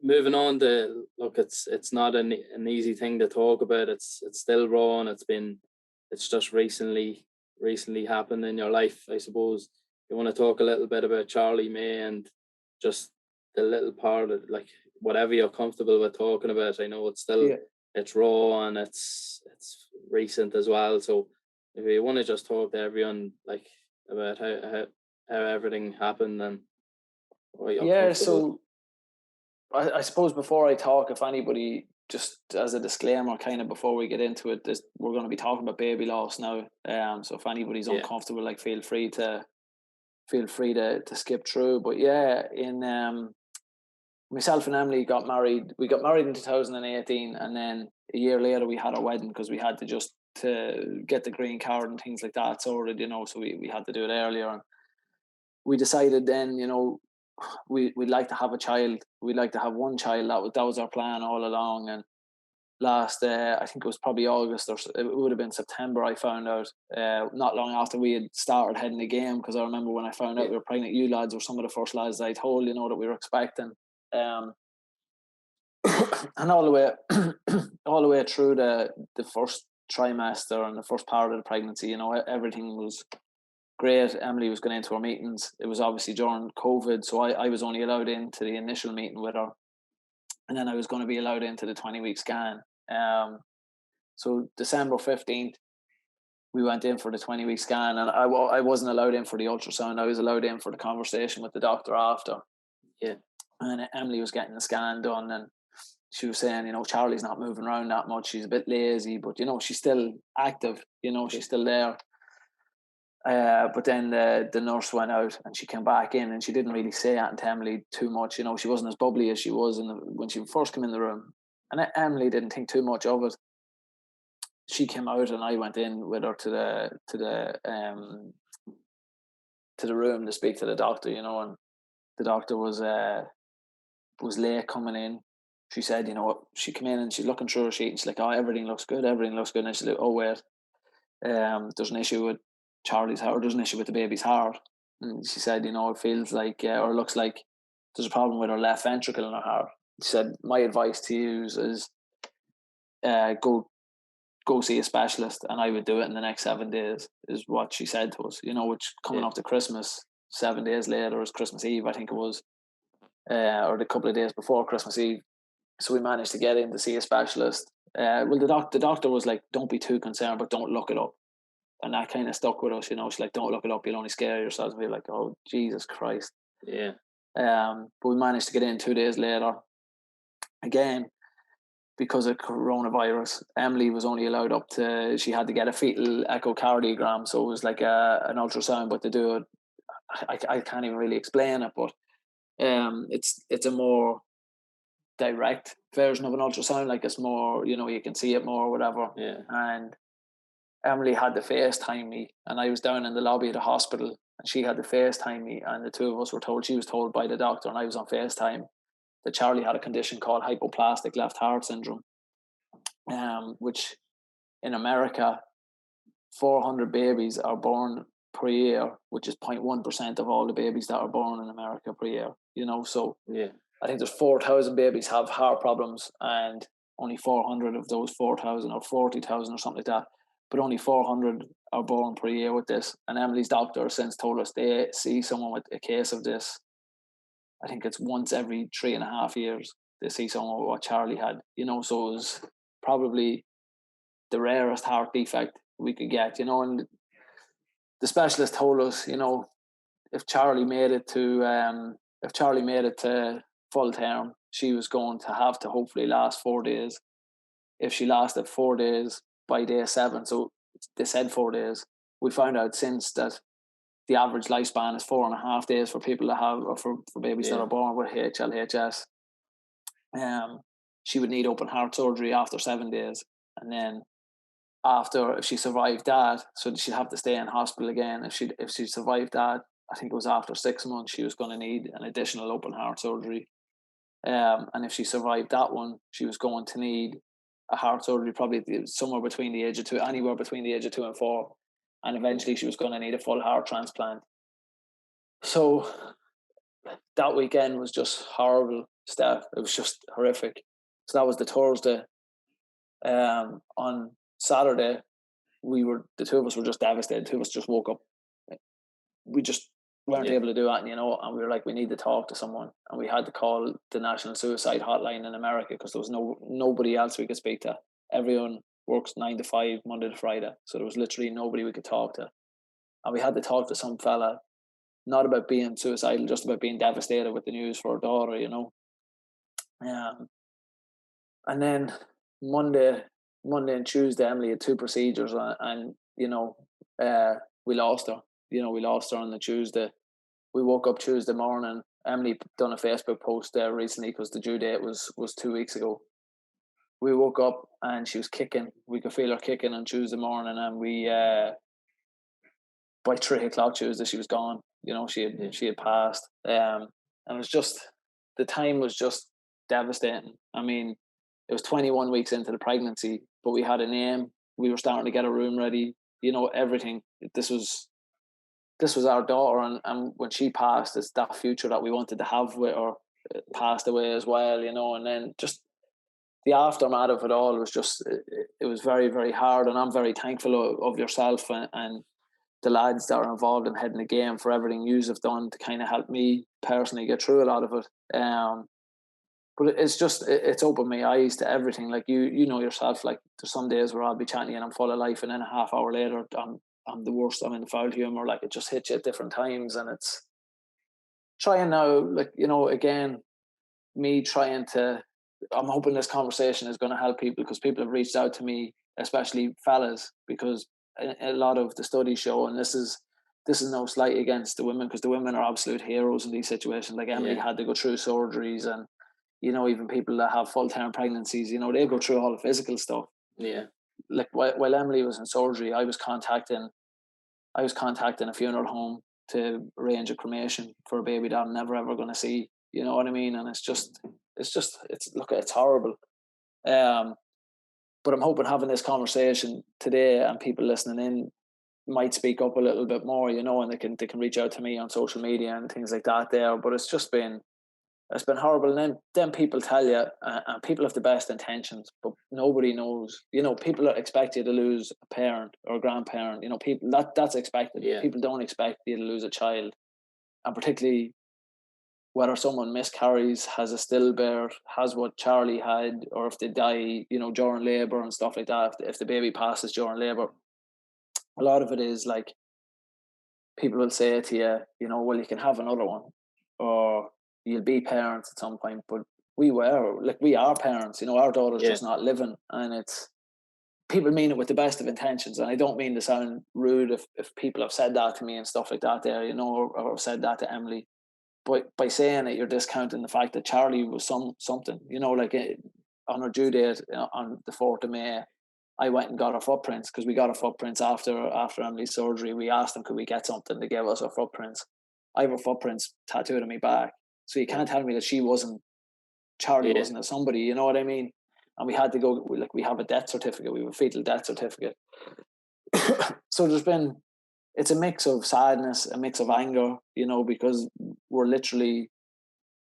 moving on to look, it's not an easy thing to talk about. It's still raw, and it's just recently happened in your life. I suppose you want to talk a little bit about Charlie May and just the little part of, like, whatever you're comfortable with talking about. I know it's still it's raw and it's recent as well, so if you want to just talk to everyone like about how everything happened and so I suppose before I talk, if anybody, just as a disclaimer, kind of before we get into it, we're going to be talking about baby loss now. So if anybody's uncomfortable, like feel free to skip through. But in myself and Emily got married. We got married in 2018, and then a year later we had our wedding because we had to get the green card and things like that sorted, you know. So we had to do it earlier, and we decided then, you know, we'd like to have a child. We'd like to have one child. That was our plan all along. And last, I think it was probably August, or it would have been September, I found out, not long after we had started heading the game, because I remember when I found out we were pregnant, you lads were some of the first lads I told, you know, that we were expecting. And all the way through the first trimester and the first part of the pregnancy, you know, everything was great. Emily was going into her meetings. It was obviously during COVID, so I was only allowed into the initial meeting with her, and then I was going to be allowed into the 20-week scan. So December 15th, we went in for the 20-week scan, and I wasn't allowed in for the ultrasound. I was allowed in for the conversation with the doctor after. Yeah. And Emily was getting the scan done, and she was saying, you know, Charlie's not moving around that much. She's a bit lazy, but, you know, she's still active. You know, she's still there. But then the nurse went out, and she came back in, and she didn't really say anything to Emily too much. You know, she wasn't as bubbly as she was when she first came in the room. And Emily didn't think too much of it. She came out, and I went in with her to the to the room to speak to the doctor, you know, and the doctor was late coming in. She said, you know, she came in and she's looking through her sheet and she's like, oh, everything looks good. And she's like, oh, wait, there's an issue with Charlie's heart, there's an issue with the baby's heart. And she said, you know, it feels like, or it looks like there's a problem with her left ventricle in her heart. She said, my advice to you is go see a specialist, and I would do it in the next 7 days, is what she said to us, you know, which coming up to Christmas, 7 days later is Christmas Eve, I think it was, or the couple of days before Christmas Eve. So we managed to get in to see a specialist. Well, the doctor was like, don't be too concerned, but don't look it up. And that kind of stuck with us, you know. She's like, don't look it up, you'll only scare yourselves. And we're like, oh, Jesus Christ. Yeah. But we managed to get in 2 days later. Again, because of coronavirus, Emily was only allowed up to, she had to get a fetal echocardiogram. So it was like an ultrasound, but to do it, I can't even really explain it, but it's a more direct version of an ultrasound. Like, it's more, you know, you can see it more or whatever. Yeah. And Emily had to FaceTime me, and I was down in the lobby of the hospital, and she had to FaceTime me, and the two of us were told, she was told by the doctor, and I was on FaceTime, that Charlie had a condition called hypoplastic left heart syndrome, which in America, 400 babies are born per year, which is 0.1% of all the babies that are born in America per year, you know. So yeah, I think there's 4,000 babies have heart problems, and only 400 of those 4,000 or 40,000 or something like that, but only 400 are born per year with this. And Emily's doctor has since told us they see someone with a case of this, I think it's once every 3.5 years they see someone with what Charlie had, you know. So it was probably the rarest heart defect we could get, you know. And the specialist told us, you know, if Charlie made it to full term, she was going to have to hopefully last 4 days. If she lasted 4 days by day 7, so they said 4 days, we found out since that the average lifespan is 4.5 days for people that have, or for babies that are born with HLHS. She would need open heart surgery after 7 days, and then after, if she survived that, so she'd have to stay in hospital again. If she survived that, I think it was after 6 months, she was going to need an additional open heart surgery. And if she survived that one, she was going to need a heart surgery probably somewhere between the age of 2, anywhere between the age of 2 and 4. And eventually she was going to need a full heart transplant. So that weekend was just horrible stuff. It was just horrific. So that was the Thursday. On Saturday, the two of us were just devastated. The two of us just woke up. We just weren't able to do that, you know, and we were like, we need to talk to someone. And we had to call the National Suicide Hotline in America, because there was nobody else we could speak to. Everyone works 9 to 5, Monday to Friday. So there was literally nobody we could talk to. And we had to talk to some fella, not about being suicidal, just about being devastated with the news for our daughter, you know. And then Monday and Tuesday, Emily had 2 procedures, and you know, we lost her. You know, we lost her on the Tuesday. We woke up Tuesday morning. Emily done a Facebook post there recently, because the due date was 2 weeks ago. We woke up and she was kicking. We could feel her kicking on Tuesday morning, and we by 3:00 Tuesday she was gone. You know, she had passed. And it was just, the time was just devastating. I mean, it was 21 weeks into the pregnancy, but we had a name. We were starting to get a room ready. You know, everything. This was our daughter, and when she passed, it's that future that we wanted to have with her passed away as well, you know. And then just the aftermath of it all was just, it was very, very hard. And I'm very thankful of yourself and the lads that are involved in Heading the Game for everything yous have done to kind of help me personally get through a lot of it. But it's just, it's opened my eyes to everything. Like, you know yourself, like, there's some days where I'll be chatting to you and I'm full of life, and then a half hour later I'm the worst. I'm in the foul humor. Like, it just hits you at different times. And it's trying now, like, you know, again, me trying to, I'm hoping this conversation is going to help people, because people have reached out to me, especially fellas, because a lot of the studies show, and this is no slight against the women, because the women are absolute heroes in these situations. Like, Emily had to go through surgeries, and, you know, even people that have full-term pregnancies, you know, they go through all the physical stuff. Yeah. Like, while Emily was in surgery, I was contacting a funeral home to arrange a cremation for a baby that I'm never ever going to see. You know what I mean? And it's horrible. But I'm hoping having this conversation today and people listening in might speak up a little bit more, you know, and they can reach out to me on social media and things like that there. But it's been horrible. And then people tell you, and people have the best intentions, but nobody knows. You know, people expect you to lose a parent or a grandparent. You know, people that's expected. Yeah. People don't expect you to lose a child, and particularly whether someone miscarries, has a stillbirth, has what Charlie had, or if they die, you know, during labour and stuff like that. If the baby passes during labour, a lot of it is like people will say to you, you know, well, you can have another one, or you'll be parents at some point. But we are parents, you know, our daughter's just not living. And it's, people mean it with the best of intentions. And I don't mean to sound rude if people have said that to me and stuff like that there, you know, or said that to Emily. But by saying it, you're discounting the fact that Charlie was something, you know, like on her due date on the 4th of May, I went and got her footprints, because we got her footprints after Emily's surgery. We asked them, could we get something to give us her footprints? I have her footprints tattooed on my back. So you can't tell me that Charlie wasn't a somebody, you know what I mean? And we had to go, we have a death certificate. We have a fetal death certificate. So it's a mix of sadness, a mix of anger, you know, because we're literally,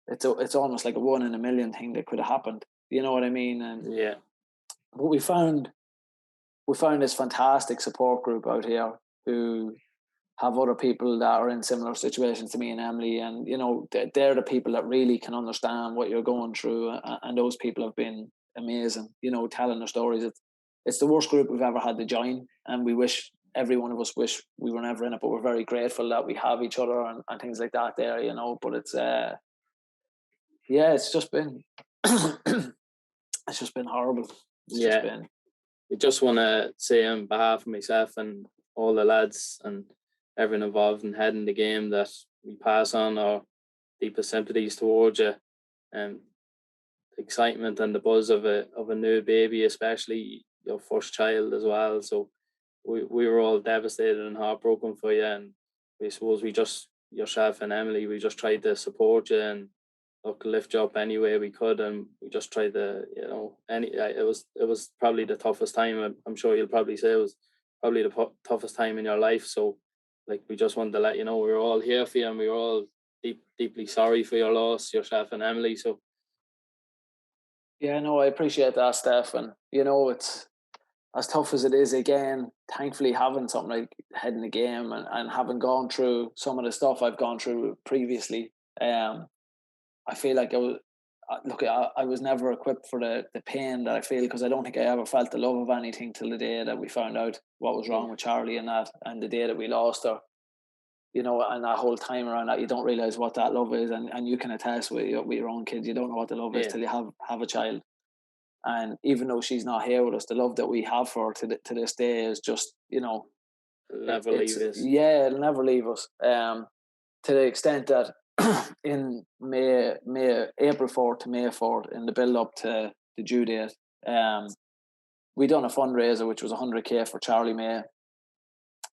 it's almost like a 1 in a million thing that could have happened. You know what I mean? And but we found this fantastic support group out here who have other people that are in similar situations to me and Emily, and you know, they're the people that really can understand what you're going through, and those people have been amazing, you know, telling their stories. It's the worst group we've ever had to join, and we wish, every one of us wish we were never in it, but we're very grateful that we have each other and things like that there, you know. But it's it's just been it's just been horrible. I just want to say on behalf of myself and all the lads and everyone involved in heading the game that we pass on our deepest sympathies towards you, and the excitement and the buzz of a new baby, especially your first child as well. So we were all devastated and heartbroken for you, and we suppose yourself and Emily, we just tried to support you and lift you up any way we could, and we just tried to, you know, it was probably the toughest time. I'm sure you'll probably say it was probably the toughest time in your life. So like, we just wanted to let you know we were all here for you, and we were all deeply sorry for your loss, yourself and Emily. So yeah, no, I appreciate that, Steph. And you know, it's as tough as it is, again, thankfully having something like heading the game and having gone through some of the stuff I've gone through previously, I feel like I was never equipped for the pain that I feel, because I don't think I ever felt the love of anything till the day that we found out what was wrong with Charlie and the day that we lost her. You know, and that whole time around that, you don't realise what that love is, and you can attest with your own kids, you don't know what the love is till you have a child. And even though she's not here with us, the love that we have for her to this day is just, you know, it'll never leave us. Yeah, it'll never leave us. To the extent that in April 4th to May 4th, in the build up to the due date, we done a fundraiser which was 100k for Charlie May,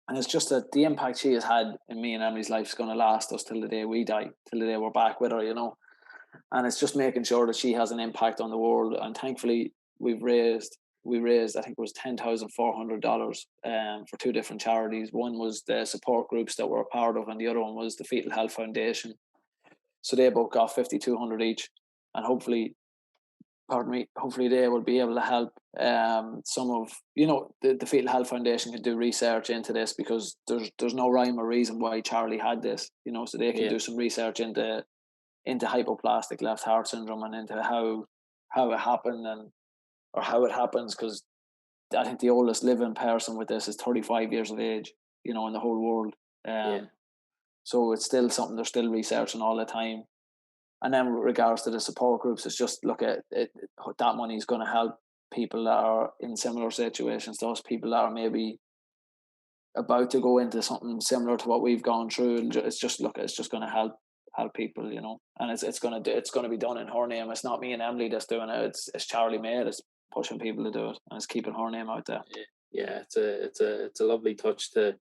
and it's just that the impact she has had in me and Emily's life is going to last us till the day we die, till the day we're back with her, you know. And it's just making sure that she has an impact on the world. And thankfully we raised I think it was $10,400 for 2 different charities. One was the support groups that we're a part of, and the other one was the Fetal Health Foundation. So they both got $5,200 each, and hopefully they will be able to help some of, you know, the Fetal Health Foundation can do research into this, because there's no rhyme or reason why Charlie had this, you know, so they can do some research into hypoplastic left heart syndrome and into how it happened or how it happens, because I think the oldest living person with this is 35 years of age, you know, in the whole world. So it's still something they're still researching all the time. And then with regards to the support groups, it's just look at it, that money is going to help people that are in similar situations to us, people that are maybe about to go into something similar to what we've gone through. It's just going to help people, you know, and it's going to be done in her name. It's not me and Emily that's doing it. It's Charlie May that's pushing people to do it, and it's keeping her name out there. It's a lovely touch to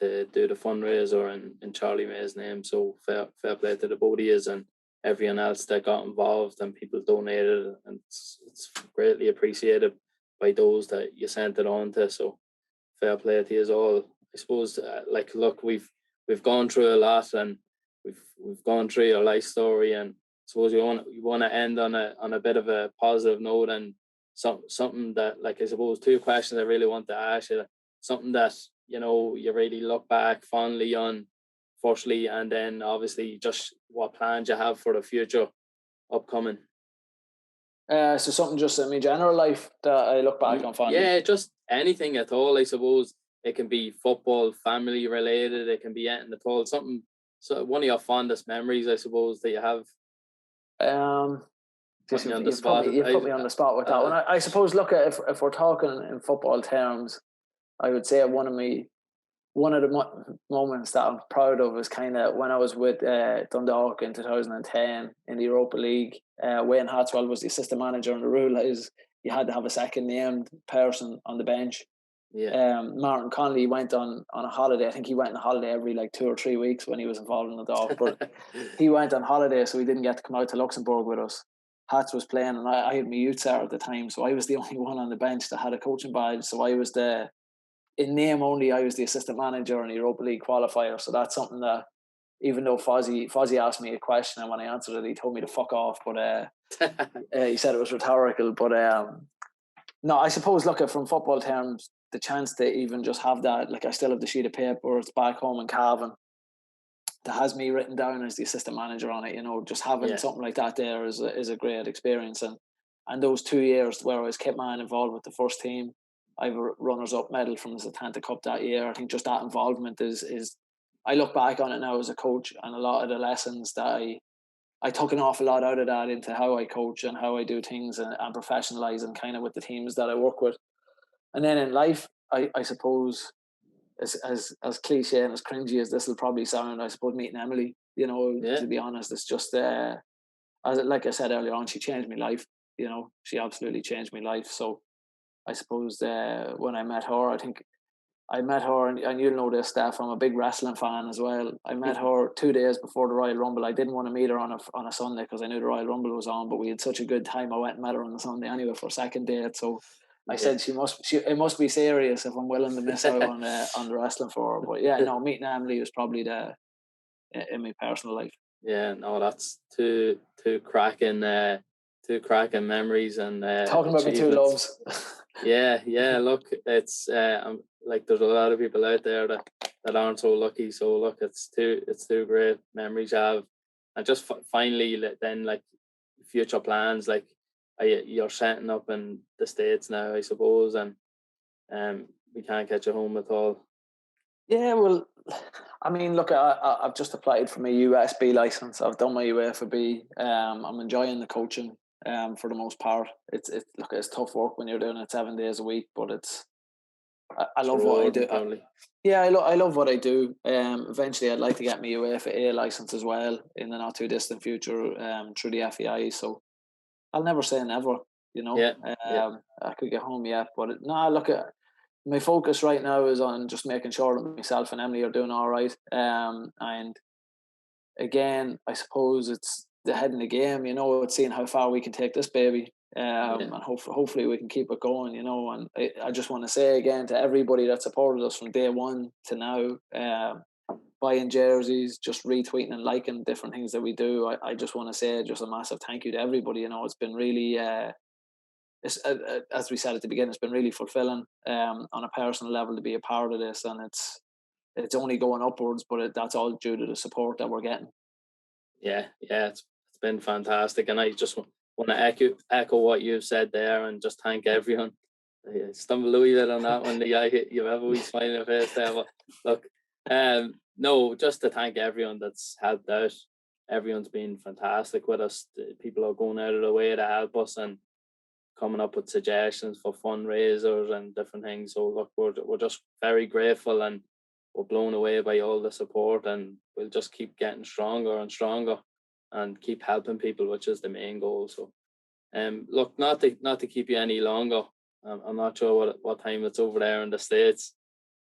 to do the fundraiser in Charlie May's name. So fair play to the both of yous and everyone else that got involved, and people donated, and it's greatly appreciated by those that you sent it on to. So fair play to you all. I suppose like, look, we've gone through a lot, and we've gone through your life story, and I suppose you want to end on a bit of a positive note, and something that, like, I suppose 2 questions I really want to ask you. Something that, you know, you really look back fondly on, firstly, and then obviously just what plans you have for the future upcoming. So something just in my general life that I look back on fondly. Yeah, just anything at all. I suppose it can be football, family related. It can be anything at all. Something. So one of your fondest memories, I suppose, that you have. You put me on the spot with that one. I suppose, look, if we're talking in football terms, I would say one of the moments that I'm proud of is kind of when I was with Dundalk in 2010 in the Europa League. Wayne Hatswell was the assistant manager, and the rule is you had to have a second named person on the bench. Yeah. Martin Connolly went on a holiday. I think he went on holiday every 2 or 3 weeks when he was involved in the Dundalk. But he went on holiday, so he didn't get to come out to Luxembourg with us. Hats was playing, and I had my youth cert at the time, so I was the only one on the bench that had a coaching badge. So I was in name only, I was the assistant manager in the Europa League qualifier. So that's something that, even though Fozzie asked me a question, and when I answered it, he told me to fuck off. But he said it was rhetorical. But no, I suppose, look, from football terms, the chance to even just have that, like, I still have the sheet of paper. It's back home in Cavan that has me written down as the assistant manager on it. You know, just having something like that there is a great experience. And those 2 years where I was kit man involved with the first team, I have a runners-up medal from the Setanta Cup that year. I think just that involvement is I look back on it now as a coach, and a lot of the lessons that I took an awful lot out of that into how I coach and how I do things, and professionalise, and kind of with the teams that I work with. And then in life, I suppose, as cliche and as cringy as this will probably sound, I suppose meeting Emily, you know, to be honest, it's just like I said earlier on, she changed my life. You know, she absolutely changed my life. So I suppose when I met her, I think I met her, and you'll know this, Steph, I'm a big wrestling fan as well. I met her 2 days before the Royal Rumble. I didn't want to meet her on a Sunday because I knew the Royal Rumble was on, but we had such a good time. I went and met her on the Sunday anyway for a second date. So I said it must be serious if I'm willing to miss out on the wrestling for her. But yeah, no, meeting Emily was probably in my personal life. Yeah, no, that's two cracking memories, and talking about my 2 loves. yeah. Look, it's like, there's a lot of people out there that aren't so lucky. So look, it's two great memories you have, and just finally, then, like, future plans, like, you're setting up in the States now, I suppose, and we can't get you home at all. Yeah, well, I mean, look, I've just applied for my USB license. I've done my UEFA B. I'm enjoying the coaching. For the most part, it's tough work when you're doing it 7 days a week, but I love what I do. I love what I do. Eventually, I'd like to get my UEFA A license as well in the not too distant future, through the FEI. So I'll never say never. You know, I could get home yet, but look, my focus right now is on just making sure that myself and Emily are doing all right. And again, I suppose it's the head in the game, you know, it's seeing how far we can take this baby, and hopefully we can keep it going, you know. And I just want to say again to everybody that supported us from day one to now, buying jerseys, just retweeting and liking different things that we do, I just want to say just a massive thank you to everybody. You know, it's been really as we said at the beginning, it's been really fulfilling on a personal level to be a part of this, and it's only going upwards, but that's all due to the support that we're getting. Yeah, it's been fantastic, and I just want to echo what you've said there, and just thank everyone. I stumbled a wee bit on that one. You have a wee smile on your face there, but look, no, just to thank everyone that's helped out. Everyone's been fantastic with us. People are going out of the way to help us and coming up with suggestions for fundraisers and different things. So look, we're just very grateful, and we're blown away by all the support, and we'll just keep getting stronger and stronger and keep helping people, which is the main goal. So look, not to keep you any longer, I'm not sure what time it's over there in the States.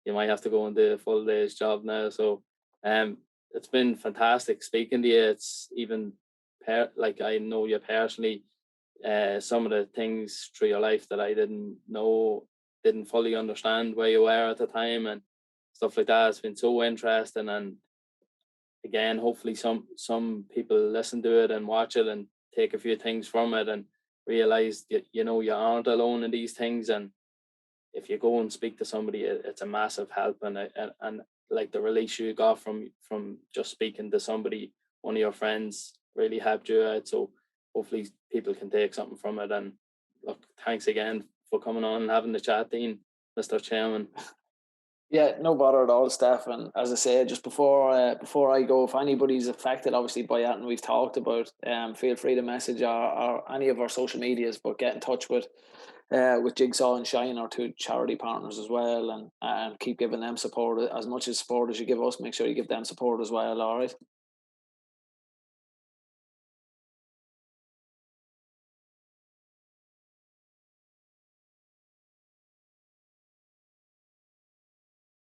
you might have to go and do a full day's job now. So it's been fantastic speaking to you. It's even like I know you personally, some of the things through your life that I didn't know, didn't fully understand where you were at the time and stuff like that. It's been so interesting, and again, hopefully some people listen to it and watch it and take a few things from it and realize that, you know, you aren't alone in these things. And if you go and speak to somebody, it's a massive help. And like the release you got from just speaking to somebody, one of your friends, really helped you out. So hopefully people can take something from it. And look, thanks again for coming on and having the chat, Dean, Mr. Chairman. Yeah, no bother at all, Steph. And as I said, just before I go, if anybody's affected, obviously, by anything we've talked about, feel free to message our any of our social medias, but get in touch with Jigsaw and Shine, our two charity partners as well, and keep giving them support as much as support as you give us. Make sure you give them support as well. All right.